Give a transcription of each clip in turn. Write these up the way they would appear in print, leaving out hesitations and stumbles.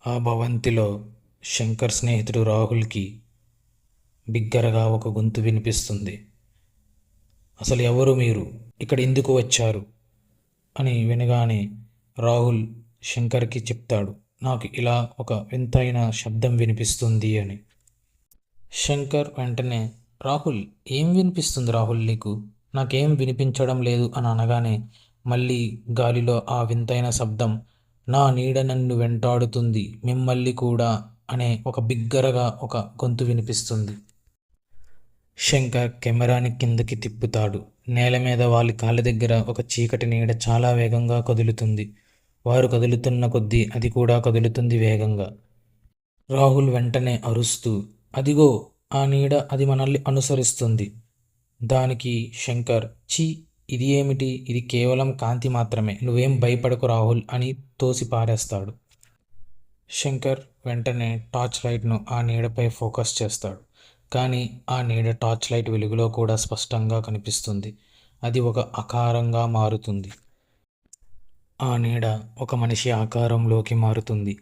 ఆ భవంతిలో శంకర్ స్నేహితుడు రాహుల్కి బిగ్గరగా ఒక గొంతు వినిపిస్తుంది. అసలు ఎవరు మీరు? ఇక్కడ ఎందుకు వచ్చారు? అని వినగానే రాహుల్ శంకర్కి చెప్తాడు, నాకు ఇలా ఒక వింతైన శబ్దం వినిపిస్తుంది అని. శంకర్ వెంటనే, రాహుల్ ఏం వినిపిస్తుంది రాహుల్ నీకు? నాకేం వినిపించడం లేదు అని అనగానే మళ్ళీ గాలిలో ఆ వింతైన శబ్దం, నా నీడ నన్ను వెంటాడుతుంది మిమ్మల్ని కూడా అనే ఒక బిగ్గరగా ఒక గొంతు వినిపిస్తుంది. శంకర్ కెమెరాని కిందకి తిప్పుతాడు. నేల మీద వాళ్ళ కాళ్ళ దగ్గర ఒక చీకటి నీడ చాలా వేగంగా కదులుతుంది. వారు కదులుతున్న కొద్దీ అది కూడా కదులుతుంది వేగంగా. రాహుల్ వెంటనే అరుస్తూ, అదిగో ఆ నీడ, అది మనల్ని అనుసరిస్తుంది. దానికి శంకర్, ఛీ, ఇది ఏమిటి? ఇది కేవలం కాంతి మాత్రమే, నువ్వేం భయపడకు రాహుల్ అని తోసి పారేస్తాడు. శంకర్ వెంటనే టార్చ్ లైట్ను ఆ నీడపై ఫోకస్ చేస్తాడు. కానీ ఆ నీడ టార్చ్ లైట్ వెలుగులో కూడా స్పష్టంగా కనిపిస్తుంది. అది ఒక ఆకారంగా మారుతుంది. ఆ నీడ ఒక మనిషి ఆకారంలోకి మారుతుంది.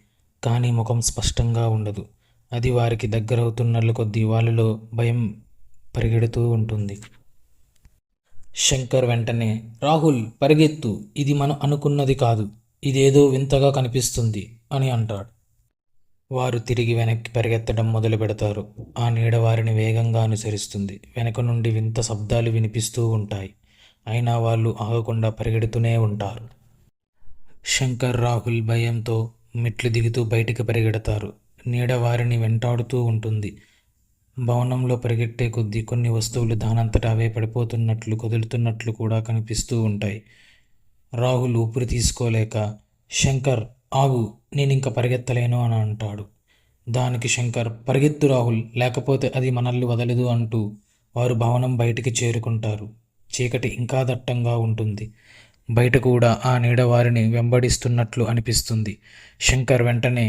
కానీ ముఖం స్పష్టంగా ఉండదు. అది వారికి దగ్గరవుతున్న కొద్దీ వాళ్ళలో భయం పరిగెడుతూ ఉంటుంది. శంకర్ వెంటనే, రాహుల్ పరిగెత్తు, ఇది మనం అనుకున్నది కాదు, ఇదేదో వింతగా కనిపిస్తుంది అని అంటాడు. వారు తిరిగి వెనక్కి పరిగెత్తడం మొదలు పెడతారు. ఆ నీడ వారిని వేగంగా అనుసరిస్తుంది. వెనక నుండి వింత శబ్దాలు వినిపిస్తూ ఉంటాయి. అయినా వాళ్ళు ఆగకుండా పరిగెడుతూనే ఉంటారు. శంకర్, రాహుల్ భయంతో మెట్లు దిగుతూ బయటికి పరిగెడతారు. నీడ వారిని వెంటాడుతూ ఉంటుంది. భవనంలో పరిగెట్టే కొద్దీ కొన్ని వస్తువులు దానంతట అవే పడిపోతున్నట్లు, కదులుతున్నట్లు కూడా కనిపిస్తూ ఉంటాయి. రాహుల్ ఊపిరి తీసుకోలేక, శంకర్ ఆగు, నేనింక పరిగెత్తలేను అని అంటాడు. దానికి శంకర్, పరిగెత్తు రాహుల్, లేకపోతే అది మనల్ని వదలదు అంటూ వారు భవనం బయటికి చేరుకుంటారు. చీకటి ఇంకా దట్టంగా ఉంటుంది. బయట కూడా ఆ నీడ వారిని వెంబడిస్తున్నట్లు అనిపిస్తుంది. శంకర్ వెంటనే,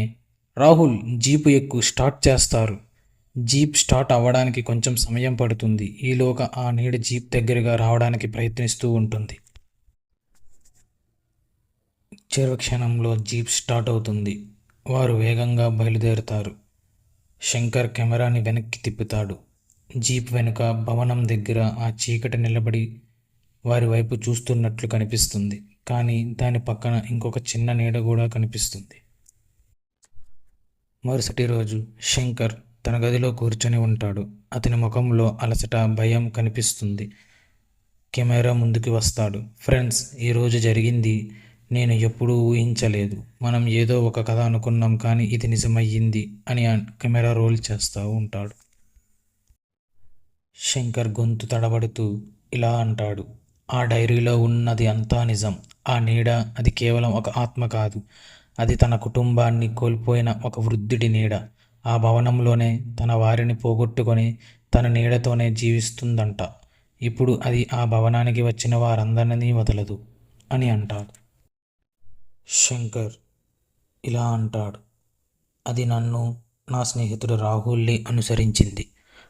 రాహుల్ జీపు ఎక్కు, స్టార్ట్ చేస్తారు. జీప్ స్టార్ట్ అవ్వడానికి కొంచెం సమయం పడుతుంది. ఈలోగా ఆ నీడ జీప్ దగ్గరగా రావడానికి ప్రయత్నిస్తూ ఉంటుంది. చివరి క్షణంలో జీప్ స్టార్ట్ అవుతుంది. వారు వేగంగా బయలుదేరుతారు. శంకర్ కెమెరాని వెనక్కి తిప్పుతాడు. జీప్ వెనుక భవనం దగ్గర ఆ చీకటి నిలబడి వారి వైపు చూస్తున్నట్లు కనిపిస్తుంది. కానీ దాని పక్కన ఇంకొక చిన్న నీడ కూడా కనిపిస్తుంది. మరుసటి రోజు శంకర్ తన గదిలో కూర్చొని ఉంటాడు. అతని ముఖంలో అలసట, భయం కనిపిస్తుంది. కెమెరా ముందుకు వస్తాడు. ఫ్రెండ్స్, ఈరోజు జరిగింది నేను ఎప్పుడూ ఊహించలేదు. మనం ఏదో ఒక కథ అనుకున్నాం, కానీ ఇది నిజమయ్యింది అని కెమెరా రోల్ చేస్తూ ఉంటాడు. శంకర్ గొంతు తడబడుతూ ఇలా అంటాడు, ఆ డైరీలో ఉన్నది అంతా నిజం. ఆ నీడ, అది కేవలం ఒక ఆత్మ కాదు, అది తన కుటుంబాన్ని కోల్పోయిన ఒక వృద్ధుడి నీడ. ఆ భవనంలోనే తన వారిని పోగొట్టుకొని తన నీడతోనే జీవిస్తుందంట. ఇప్పుడు అది ఆ భవనానికి వచ్చిన వారందరినీ వదలదు అని అంటాడు. శంకర్ ఇలా అంటాడు, అది నన్ను, నా స్నేహితుడు రాహుల్ని అనుసరించింది.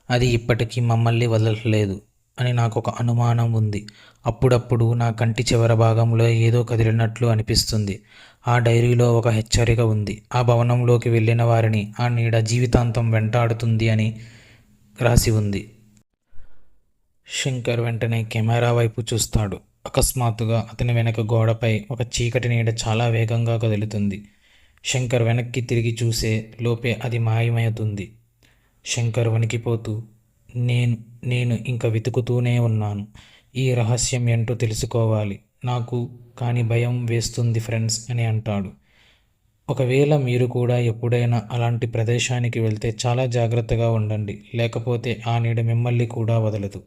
అది ఇప్పటికీ మమ్మల్ని వదలలేదు అని నాకు ఒక అనుమానం ఉంది. అప్పుడప్పుడు నా కంటి చివర భాగంలో ఏదో కదిలినట్లు అనిపిస్తుంది. ఆ డైరీలో ఒక హెచ్చరిక ఉంది. ఆ భవనంలోకి వెళ్ళిన వారిని ఆ నీడ జీవితాంతం వెంటాడుతుంది అని రాసి ఉంది. శంకర్ వెంటనే కెమెరా వైపు చూస్తాడు. అకస్మాత్తుగా అతని వెనక గోడపై ఒక చీకటి నీడ చాలా వేగంగా కదులుతుంది. శంకర్ వెనక్కి తిరిగి చూసే లోపే అది మాయమవుతుంది. శంకర్ వణికిపోతూ, నేను నేను ఇంకా వెతుకుతూనే ఉన్నాను. ఈ రహస్యం ఏంటో తెలుసుకోవాలి నాకు, కానీ భయం వేస్తుంది ఫ్రెండ్స్ అని అంటాడు. ఒకవేళ మీరు కూడా ఎప్పుడైనా అలాంటి ప్రదేశానికి వెళ్తే చాలా జాగ్రత్తగా ఉండండి, లేకపోతే ఆ నీడ మిమ్మల్ని కూడా వదలదు.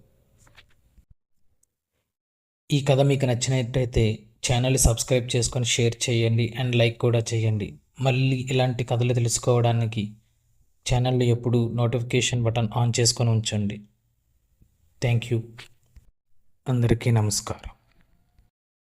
ఈ కథ మీకు నచ్చినట్టయితే ఛానల్ని సబ్స్క్రైబ్ చేసుకొని షేర్ చేయండి అండ్ లైక్ కూడా చేయండి. మళ్ళీ ఇలాంటి కథలు తెలుసుకోవడానికి ఛానల్లో ఎప్పుడు నోటిఫికేషన్ బటన్ ఆన్ చేసుకొని ఉంచండి. Thank you. అందరికీ నమస్కారం.